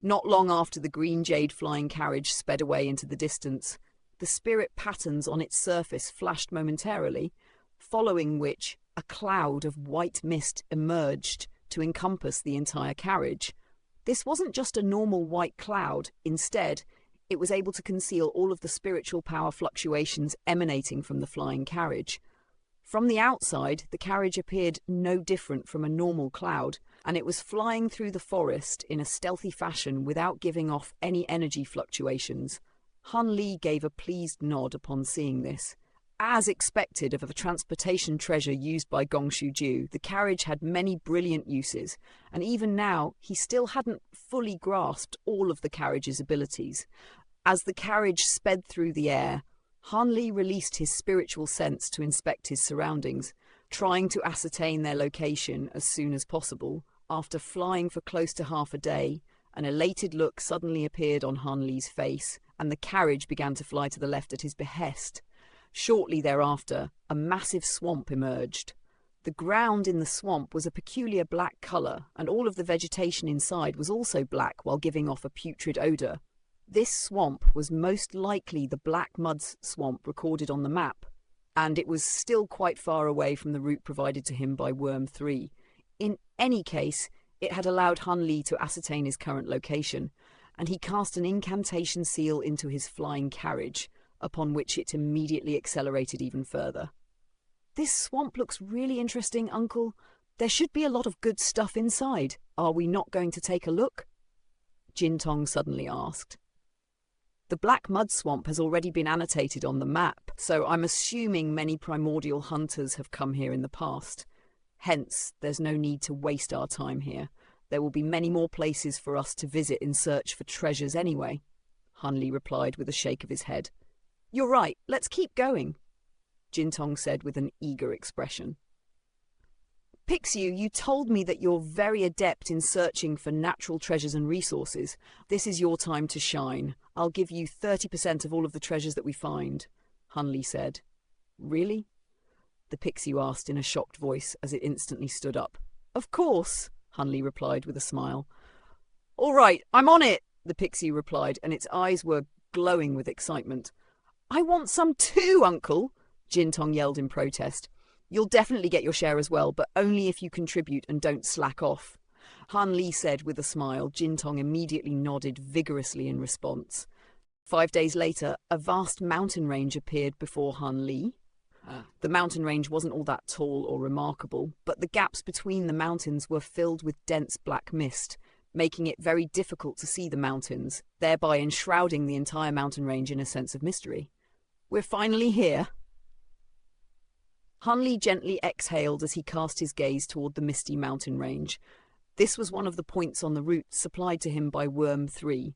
Not long after the green jade flying carriage sped away into the distance, the spirit patterns on its surface flashed momentarily, following which a cloud of white mist emerged to encompass the entire carriage. This wasn't just a normal white cloud. Instead, it was able to conceal all of the spiritual power fluctuations emanating from the flying carriage. From the outside, the carriage appeared no different from a normal cloud, and it was flying through the forest in a stealthy fashion without giving off any energy fluctuations. Han Li gave a pleased nod upon seeing this. As expected of a transportation treasure used by Gong Shuju, the carriage had many brilliant uses, and even now he still hadn't fully grasped all of the carriage's abilities. As the carriage sped through the air, Han Li released his spiritual sense to inspect his surroundings, trying to ascertain their location as soon as possible. After flying for close to half a day, an elated look suddenly appeared on Han Li's face, and the carriage began to fly to the left at his behest. Shortly thereafter, a massive swamp emerged. The ground in the swamp was a peculiar black colour, and all of the vegetation inside was also black while giving off a putrid odour. This swamp was most likely the Black Mud Swamp recorded on the map, and it was still quite far away from the route provided to him by Worm 3. In any case, it had allowed Han Li to ascertain his current location, and he cast an incantation seal into his flying carriage, upon which it immediately accelerated even further. "This swamp looks really interesting, Uncle. There should be a lot of good stuff inside. Are we not going to take a look?" Jin Tong suddenly asked. "The Black Mud Swamp has already been annotated on the map, so I'm assuming many primordial hunters have come here in the past. Hence, there's no need to waste our time here. There will be many more places for us to visit in search for treasures anyway," Han Li replied with a shake of his head. "You're right, let's keep going," Jin Tong said with an eager expression. "Pixiu, you told me that you're very adept in searching for natural treasures and resources. This is your time to shine. I'll give you 30% of all of the treasures that we find," Han Li said. "Really?" the Pixiu asked in a shocked voice as it instantly stood up. "Of course," Han Li replied with a smile. "All right, I'm on it," the Pixiu replied, and its eyes were glowing with excitement. "I want some too, Uncle," Jin Tong yelled in protest. "You'll definitely get your share as well, but only if you contribute and don't slack off," Han Li said with a smile. Jin Tong immediately nodded vigorously in response. 5 days later, a vast mountain range appeared before Han Li. The mountain range wasn't all that tall or remarkable, but the gaps between the mountains were filled with dense black mist, making it very difficult to see the mountains, thereby enshrouding the entire mountain range in a sense of mystery. "We're finally here." Han Li gently exhaled as he cast his gaze toward the misty mountain range. This was one of the points on the route supplied to him by Worm 3.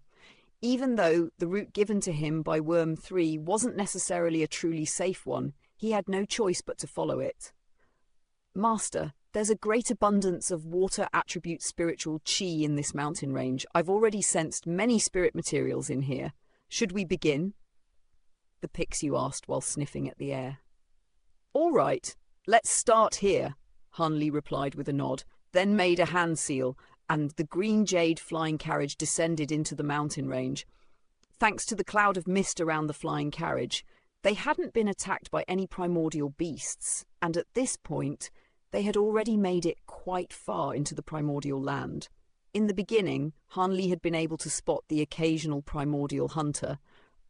Even though the route given to him by Worm 3 wasn't necessarily a truly safe one, he had no choice but to follow it. "Master, there's a great abundance of water attribute spiritual qi in this mountain range. I've already sensed many spirit materials in here. Should we begin?" the Pixiu asked while sniffing at the air. "All right, let's start here," Han Li replied with a nod, then made a hand seal, and the green jade flying carriage descended into the mountain range. Thanks to the cloud of mist around the flying carriage, they hadn't been attacked by any primordial beasts, and at this point, they had already made it quite far into the primordial land. In the beginning, Han Li had been able to spot the occasional primordial hunter,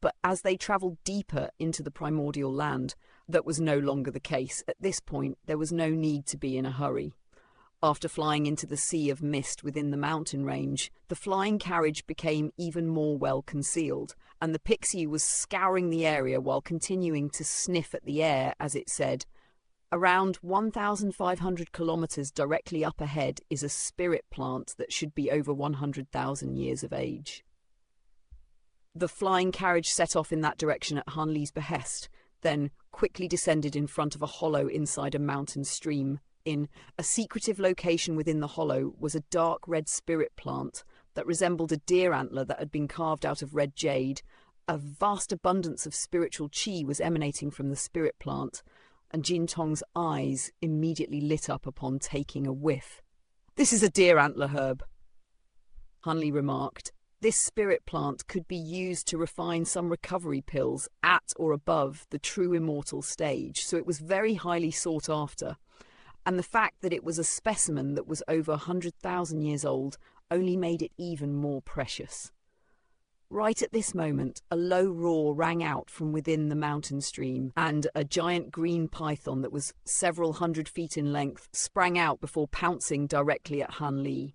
but as they travelled deeper into the primordial land, that was no longer the case. At this point, there was no need to be in a hurry. After flying into the sea of mist within the mountain range, the flying carriage became even more well concealed, and the Pixiu was scouring the area while continuing to sniff at the air as it said, "Around 1,500 kilometers directly up ahead is a spirit plant that should be over 100,000 years of age." The flying carriage set off in that direction at Han Li's behest, then quickly descended in front of a hollow inside a mountain stream. In a secretive location within the hollow was a dark red spirit plant that resembled a deer antler that had been carved out of red jade. A vast abundance of spiritual qi was emanating from the spirit plant, and Jin Tong's eyes immediately lit up upon taking a whiff. "This is a deer antler herb," Han Li remarked, This spirit plant could be used to refine some recovery pills at or above the true immortal stage, so it was very highly sought after. And the fact that it was a specimen that was over 100,000 years old only made it even more precious. Right at this moment, a low roar rang out from within the mountain stream, and a giant green python that was several 100 feet in length sprang out before pouncing directly at Han Li.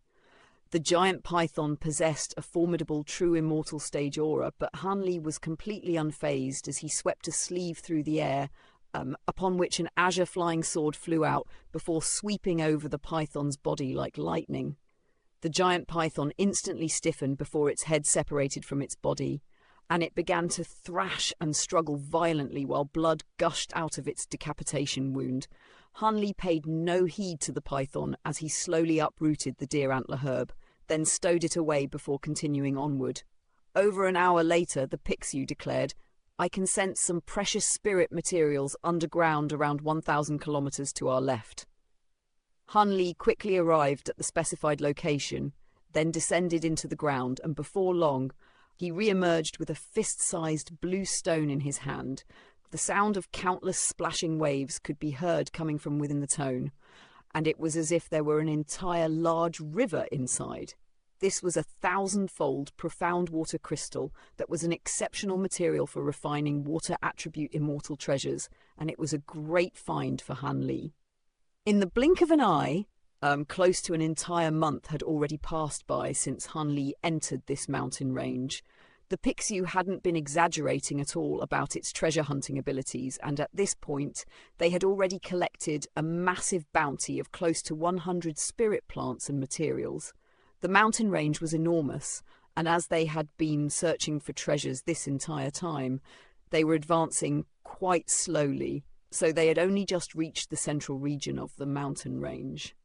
The giant python possessed a formidable true immortal stage aura, but Han Li was completely unfazed as he swept a sleeve through the air, upon which an azure flying sword flew out before sweeping over the python's body like lightning. The giant python instantly stiffened before its head separated from its body, and it began to thrash and struggle violently while blood gushed out of its decapitation wound. Han Li paid no heed to the python as he slowly uprooted the deer antler herb, then stowed it away before continuing onward. Over an hour later, the Pixiu declared, "I can sense some precious spirit materials underground around 1,000 kilometers to our left." Han Li quickly arrived at the specified location, then descended into the ground, and before long, he re-emerged with a fist-sized blue stone in his hand. The sound of countless splashing waves could be heard coming from within the stone, and it was as if there were an entire large river inside. This was a 1,000-fold profound water crystal that was an exceptional material for refining water attribute immortal treasures, and it was a great find for Han Li. In the blink of an eye, close to an entire month had already passed by since Han Li entered this mountain range. The Pixiu hadn't been exaggerating at all about its treasure hunting abilities, and at this point they had already collected a massive bounty of close to 100 spirit plants and materials. The mountain range was enormous, and as they had been searching for treasures this entire time, they were advancing quite slowly, so they had only just reached the central region of the mountain range.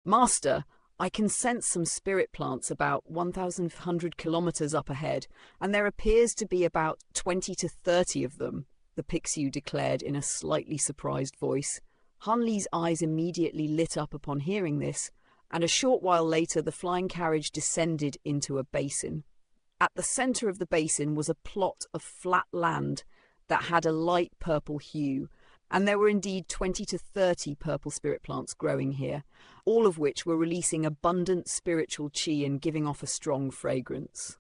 "Master, I can sense some spirit plants about 1,100 kilometers up ahead, and there appears to be about 20 to 30 of them," the Pixiu declared in a slightly surprised voice. Han Li's eyes immediately lit up upon hearing this, and a short while later the flying carriage descended into a basin. At the center of the basin was a plot of flat land that had a light purple hue, and there were indeed 20 to 30 purple spirit plants growing here, all of which were releasing abundant spiritual chi and giving off a strong fragrance.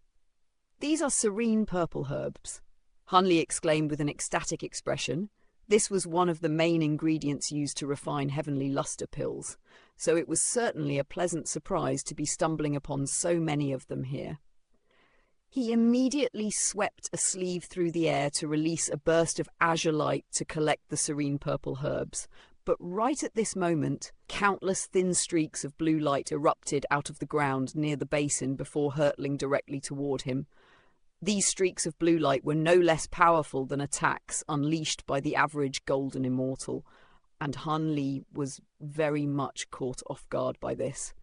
"These are serene purple herbs," Han Li exclaimed with an ecstatic expression. This was one of the main ingredients used to refine heavenly luster pills, so it was certainly a pleasant surprise to be stumbling upon so many of them here. He immediately swept a sleeve through the air to release a burst of azure light to collect the serene purple herbs. But right at this moment, countless thin streaks of blue light erupted out of the ground near the basin before hurtling directly toward him. These streaks of blue light were no less powerful than attacks unleashed by the average golden immortal, and Han Li was very much caught off guard by this.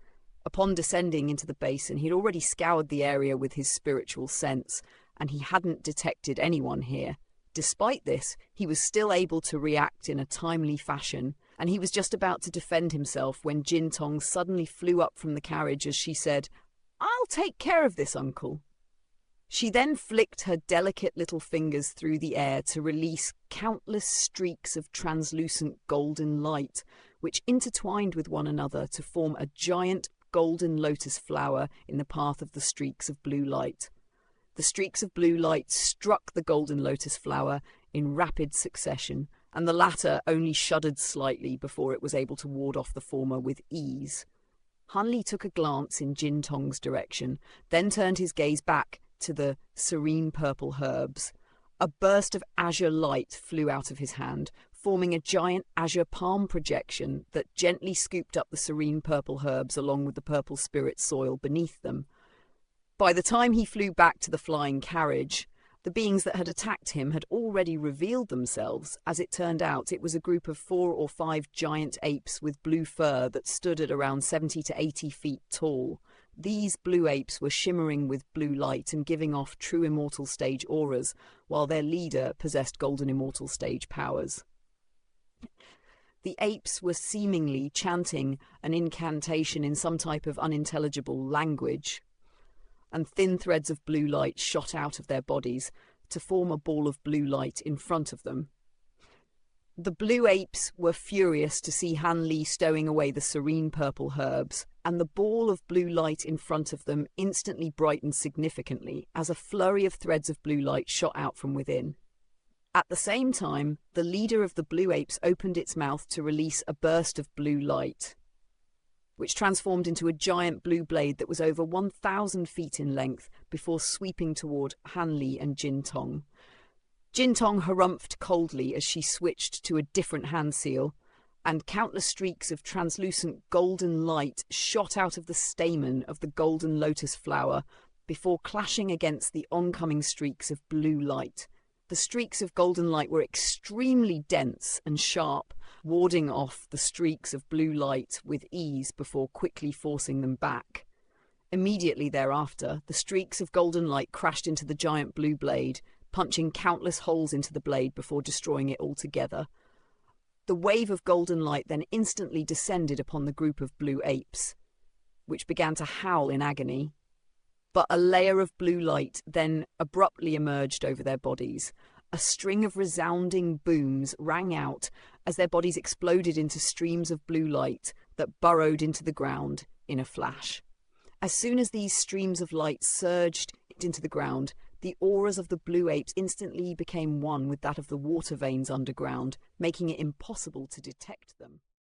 Upon descending into the basin, he'd already scoured the area with his spiritual sense, and he hadn't detected anyone here. Despite this, he was still able to react in a timely fashion, and he was just about to defend himself when Jin Tong suddenly flew up from the carriage as she said, "I'll take care of this, uncle." She then flicked her delicate little fingers through the air to release countless streaks of translucent golden light, which intertwined with one another to form a giant golden lotus flower in the path of the streaks of blue light. The streaks of blue light struck the golden lotus flower in rapid succession, and the latter only shuddered slightly before it was able to ward off the former with ease. Han Li took a glance in Jin Tong's direction, then turned his gaze back to the serene purple herbs. A burst of azure light flew out of his hand, forming a giant azure palm projection that gently scooped up the serene purple herbs along with the purple spirit soil beneath them. By the time he flew back to the flying carriage, the beings that had attacked him had already revealed themselves. As it turned out, it was a group of 4 or 5 giant apes with blue fur that stood at around 70 to 80 feet tall. These blue apes were shimmering with blue light and giving off true immortal stage auras, while their leader possessed golden immortal stage powers. The apes were seemingly chanting an incantation in some type of unintelligible language. and thin threads of blue light shot out of their bodies to form a ball of blue light in front of them. The blue apes were furious to see Han Li stowing away the serene purple herbs, and the ball of blue light in front of them instantly brightened significantly as a flurry of threads of blue light shot out from within. At the same time, the leader of the blue apes opened its mouth to release a burst of blue light, which transformed into a giant blue blade that was over 1,000 feet in length before sweeping toward Han Li and Jin Tong. Jin Tong harumphed coldly as she switched to a different hand seal, and countless streaks of translucent golden light shot out of the stamen of the golden lotus flower before clashing against the oncoming streaks of blue light. The streaks of golden light were extremely dense and sharp, warding off the streaks of blue light with ease before quickly forcing them back. Immediately thereafter, the streaks of golden light crashed into the giant blue blade, punching countless holes into the blade before destroying it altogether. The wave of golden light then instantly descended upon the group of blue apes, which began to howl in agony. But a layer of blue light then abruptly emerged over their bodies. A string of resounding booms rang out as their bodies exploded into streams of blue light that burrowed into the ground in a flash. As soon as these streams of light surged into the ground, the auras of the blue apes instantly became one with that of the water veins underground, making it impossible to detect them.